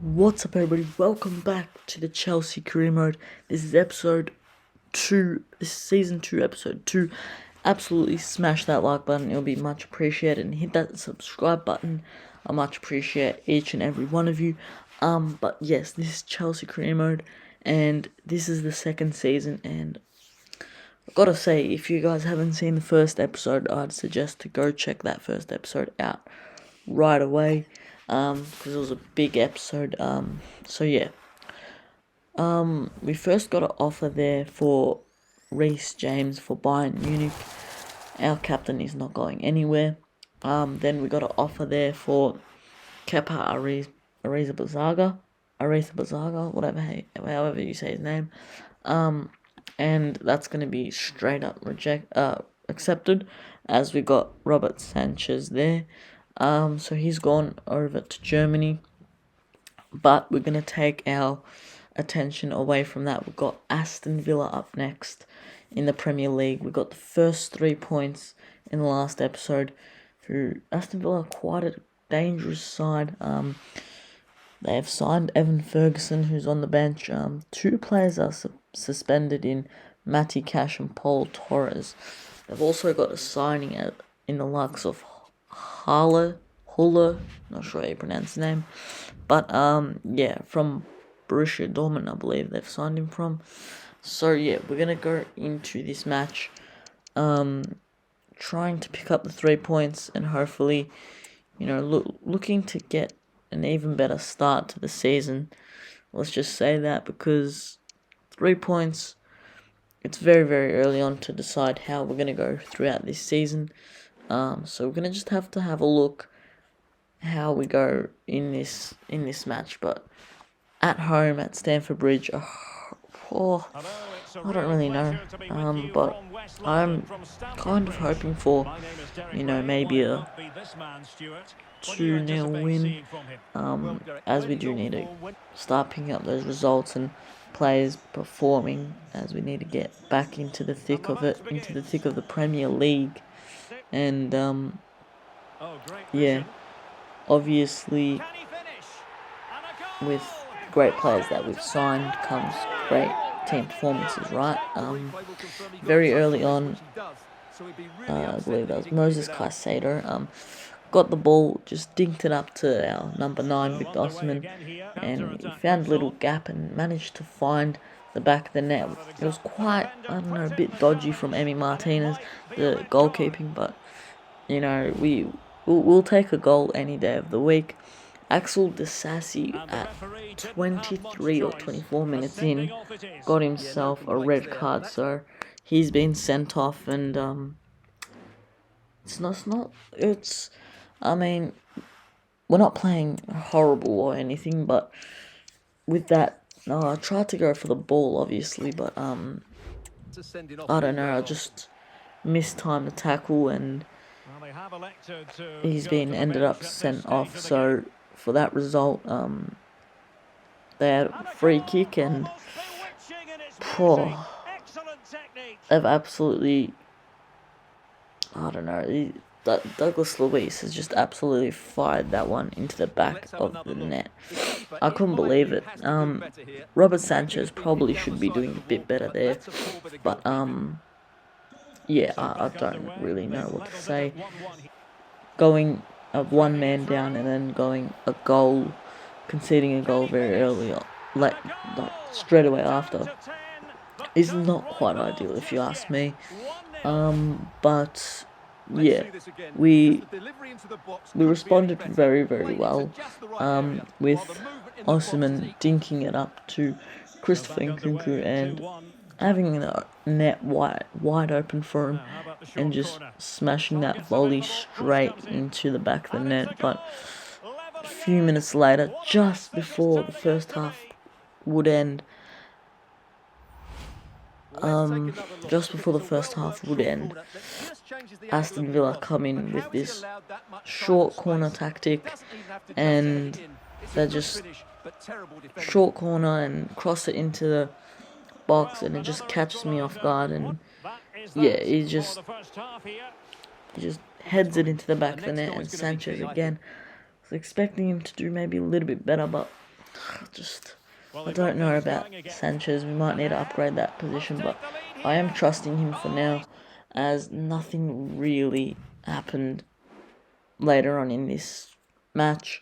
What's up, everybody? Welcome back to the Chelsea Career Mode. This is episode 2. This is season 2, episode 2. Absolutely smash that like button. It'll be much appreciated. And hit that subscribe button. I much appreciate each and every one of you. But yes, this is Chelsea Career Mode. And this is the second season. And I've got to say, if you guys haven't seen the first episode, I'd suggest to go check that first episode out right away. Because it was a big episode. So yeah. We first got an offer there for Reece James for Bayern Munich. Our captain is not going anywhere. Then we got an offer there for Kepa Arrizabalaga, however you say his name. And that's gonna be straight up accepted, as we got Robert Sanchez there. So he's gone over to Germany, but we're going to take our attention away from that. We've got Aston Villa up next in the Premier League. We got the first 3 points in the last episode. Aston Villa are quite a dangerous side. They have signed Evan Ferguson, who's on the bench. 2 players are suspended in Matty Cash and Paul Torres. They've also got a signing in the likes of Huller, not sure how you pronounce the name, but yeah, from Borussia Dortmund, I believe they've signed him from. So yeah, we're gonna go into this match, trying to pick up the 3 points and hopefully, looking to get an even better start to the season. Let's just say that, because 3 points, it's very, very early on to decide how we're gonna go throughout this season. So we're gonna just have to have a look how we go in this match. But at home at Stamford Bridge, I don't really know. But I'm kind of hoping for, maybe a 2-0 win. As we do need to start picking up those results and players performing, as we need to get back into the thick of it, into the thick of the Premier League. And yeah, obviously with great players that we've signed comes great team performances, right? Very early on, I believe that was Moses Caicedo, got the ball, just dinked it up to our number 9, Victor Osimhen, and he found a little gap and managed to find the back of the net. It was quite, a bit dodgy from Emi Martinez, the goalkeeping, but we'll take a goal any day of the week. Axel Disasi at 23 or 24 minutes in got himself a red card, so he's been sent off. And we're not playing horrible or anything, but with that, I tried to go for the ball, obviously, but I don't know, I just mistimed the tackle and he's been ended up sent off. So for that result, they had a free kick, and they've absolutely, Douglas Luiz has just absolutely fired that one into the back of the net. I couldn't believe it. Robert Sanchez probably should be doing a bit better there, but yeah, I don't really know what to say. Going one man down and then going conceding a goal very early, straight away after, is not quite ideal, if you ask me. But yeah, we responded very, very well, with Osimhen dinking it up to Christopher Nkunku and having the net wide open for him and just smashing that volley straight into the back of the net. But a few minutes later, just before the first half would end, Aston Villa come in with this short corner tactic, and they just short corner and cross it into the box, and it just catches me off guard, and yeah, he just heads it into the back of the net. And Sanchez again, I was expecting him to do maybe a little bit better, but I don't know about Sanchez. We might need to upgrade that position, but I am trusting him for now, as nothing really happened later on in this match.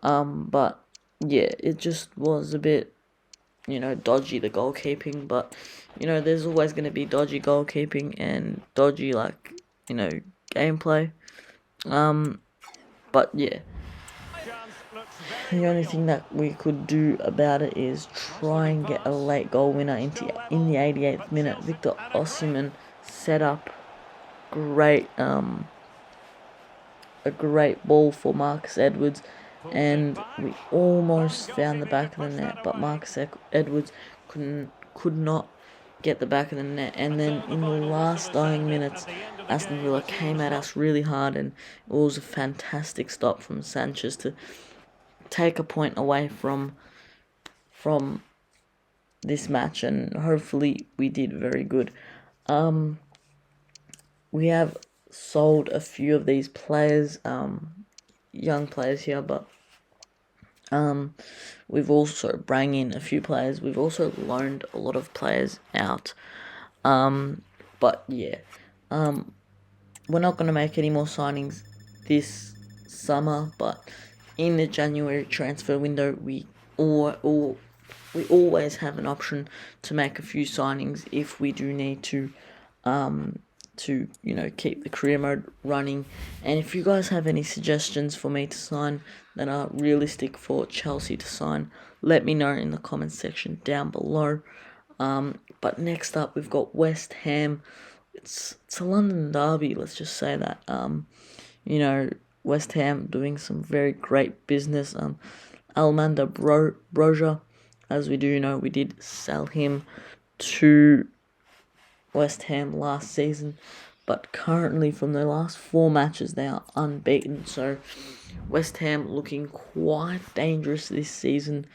But yeah, it just was a bit, dodgy, the goalkeeping. But there's always going to be dodgy goalkeeping and dodgy gameplay. But yeah, the only thing that we could do about it is try and get a late goal winner in the 88th minute. Victor Osimhen set up great a great ball for Marcus Edwards, and we almost found the back of the net, but Marcus Edwards could not get the back of the net. And then in the last dying minutes, Aston Villa came at us really hard, and it was a fantastic stop from Sanchez to take a point away from this match, and hopefully we did very good. We have sold a few of these players, young players here, but we've also brought in a few players. We've also loaned a lot of players out. But yeah, we're not going to make any more signings this summer, but in the January transfer window, we always have an option to make a few signings if we do need to keep the career mode running. And if you guys have any suggestions for me to sign that are realistic for Chelsea to sign, let me know in the comments section down below. But next up, we've got West Ham. It's a London derby, let's just say that. West Ham doing some very great business. Almanda Broja, as we do know, we did sell him to West Ham last season, but currently from their last 4 matches they are unbeaten. So West Ham looking quite dangerous this season.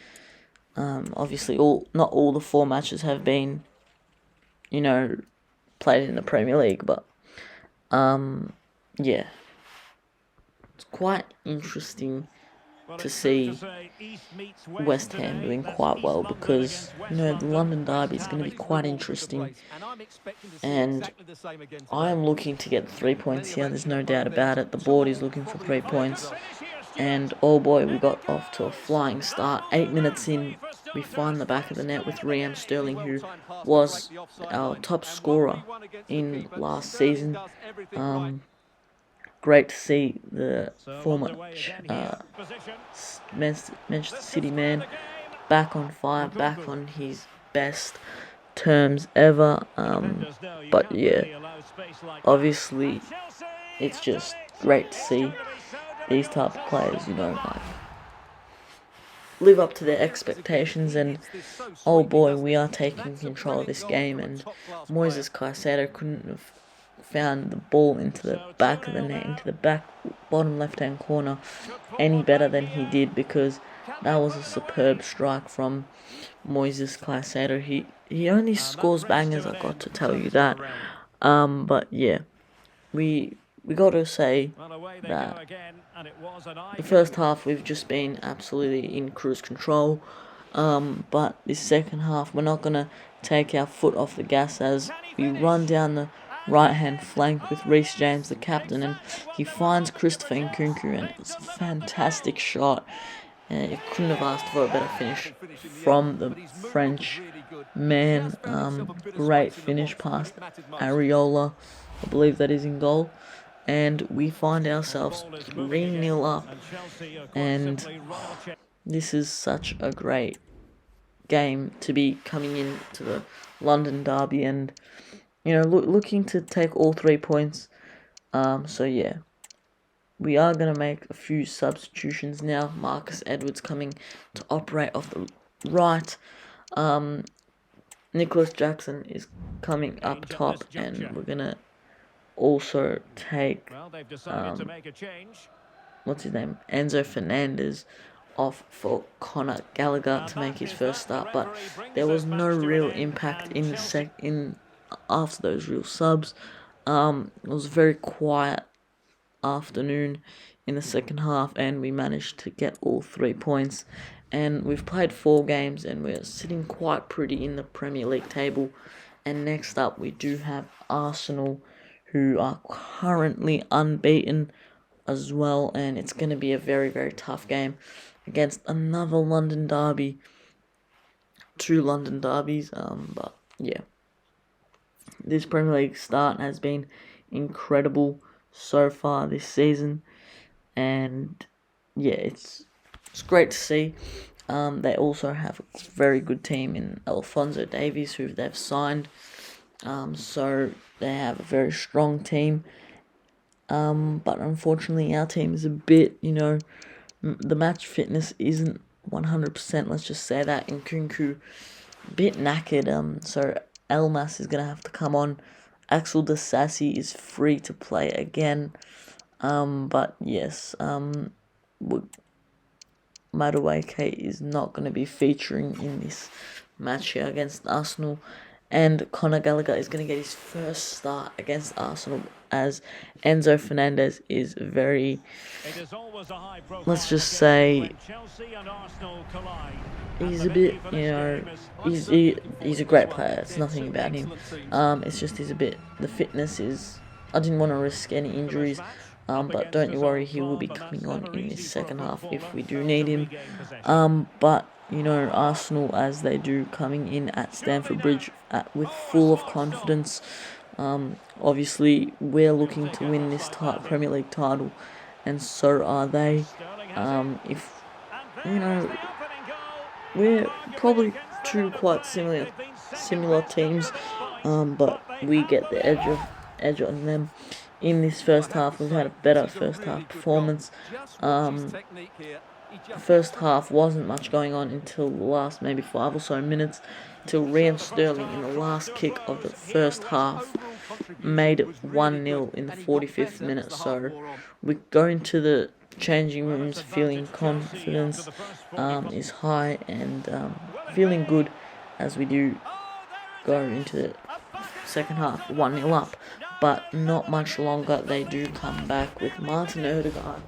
Obviously, not all the 4 matches have been, played in the Premier League, but yeah, it's quite interesting to see West Ham doing quite well, because the London derby is going to be quite interesting, and I am looking to get 3 points here. There's no doubt about it. The board is looking for 3 points, and oh boy, we got off to a flying start. 8 minutes in, we find the back of the net with Raheem Sterling, who was our top scorer in last season. Great to see the former Manchester City man back on fire, back on his best terms ever. But yeah, obviously it's just great to see these type of players, live up to their expectations. And oh boy, we are taking control of this game, and Moises Caicedo couldn't have found the ball into the back of the net, into the bottom left hand corner, any better than he did, because that was a superb strike from Moises Caicedo. He only scores bangers, I got to tell you that. But yeah, we got to say that the first half we've just been absolutely in cruise control. But this second half, we're not going to take our foot off the gas, as we run down the right-hand flank with Reece James, the captain, and he finds Christopher Nkunku, and it's a fantastic shot. You couldn't have asked for a better finish from the French man. Great finish past Areola, I believe that is in goal. And we find ourselves 3-0 up, and this is such a great game to be coming into the London derby, and looking to take all 3 points. So yeah, we are going to make a few substitutions now. Marcus Edwards coming to operate off the right. Nicholas Jackson is coming up top, and we're going to also take what's his name, Enzo Fernandez, off for Conor Gallagher to make his first start. But there was no real impact in after those real subs. It was a very quiet afternoon in the second half, and we managed to get all 3 points, and we've played 4 games, and we're sitting quite pretty in the Premier League table. And next up, we do have Arsenal, who are currently unbeaten as well, and it's going to be a very, very tough game against another London derby. 2 London derbies, but yeah. This Premier League start has been incredible so far this season, and yeah, it's great to see. They also have a very good team in Alphonso Davies, who they've signed. So they have a very strong team. But unfortunately, our team is a bit, the match fitness isn't 100%. Let's just say that. Nkunku, a bit knackered. So Elmas is gonna have to come on. Axel Disasi is free to play again. But yes, Madueke is not going to be featuring in this match here against Arsenal. And Conor Gallagher is going to get his first start against Arsenal, as Enzo Fernandez is very, let's just say, he's a bit, he's a great player. It's nothing about him. It's just the fitness is, I didn't want to risk any injuries. But don't you worry, he will be coming on in this second half if we do need him. But Arsenal, as they do, coming in at Stamford Bridge with full of confidence. Obviously, we're looking to win this Premier League title, and so are they. If we're probably 2 quite similar teams, but we get the edge on them. In this first half, we've had a better first half performance. The first half wasn't much going on until the last maybe 5 or so minutes, till Raheem Sterling in the last kick of the first half made it 1-0 in the 45th minute. So we go into the changing rooms feeling confidence is high, and feeling good as we do go into the second half 1-0 up. But not much longer, they do come back with Martin Odegaard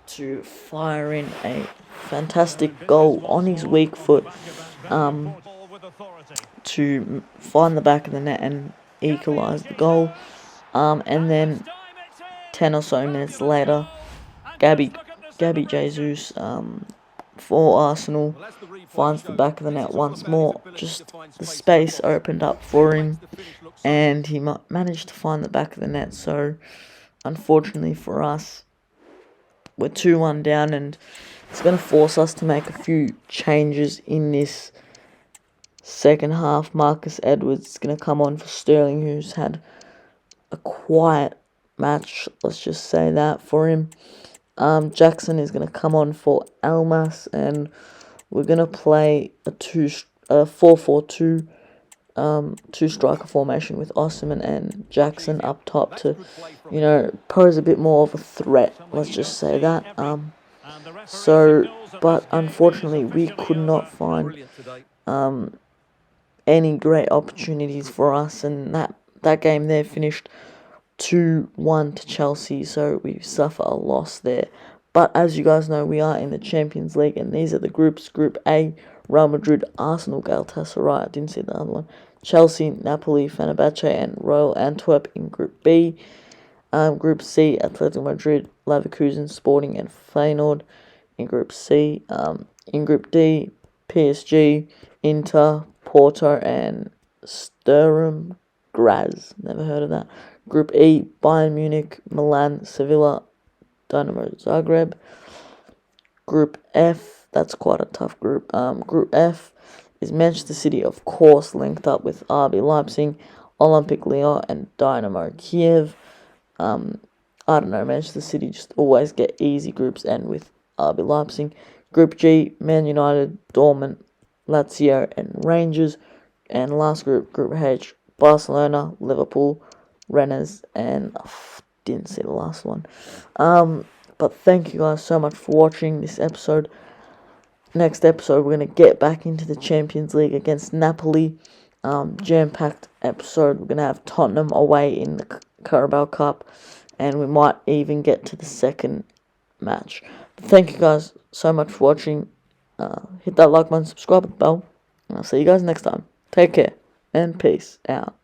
to fire in a fantastic goal on his weak foot to find the back of the net and equalise the goal. And then 10 or so minutes later, Gabby Jesus for Arsenal finds the back of the net once more. Just the space opened up for him, and he managed to find the back of the net. So unfortunately for us, we're 2-1 down, and it's going to force us to make a few changes in this second half. Marcus Edwards is going to come on for Sterling, who's had a quiet match, let's just say that, for him. Jackson is going to come on for Elmas, and we're going to play a 4-4-2 2-striker formation with Osimhen and Jackson up top to, pose a bit more of a threat, let's just say that. But unfortunately, we could not find any great opportunities for us, and that game there finished 2-1 to Chelsea, so we suffer a loss there. But as you guys know, we are in the Champions League, and these are the groups. Group A, Real Madrid, Arsenal, Galatasaray, I didn't see the other one, Chelsea, Napoli, Fenerbahce, and Royal Antwerp in Group B. Group C, Atletico Madrid, Leverkusen, Sporting, and Feyenoord in Group C. In Group D, PSG, Inter, Porto, and Sturm Graz. Never heard of that. Group E, Bayern Munich, Milan, Sevilla, Dynamo Zagreb. Group F, that's quite a tough group. Group F is Manchester City, of course, linked up with RB Leipzig, Olympique Lyon, and Dynamo Kiev. I don't know, Manchester City just always get easy groups, and with RB Leipzig. Group G, Man United, Dortmund, Lazio, and Rangers. And last group, Group H, Barcelona, Liverpool, Rennes, and didn't see the last one. But thank you guys so much for watching this episode. Next episode, we're going to get back into the Champions League against Napoli. Jam-packed episode. We're going to have Tottenham away in the Carabao Cup, and we might even get to the second match. But thank you guys so much for watching. hit that like button, subscribe with the bell, and I'll see you guys next time. Take care, and peace out.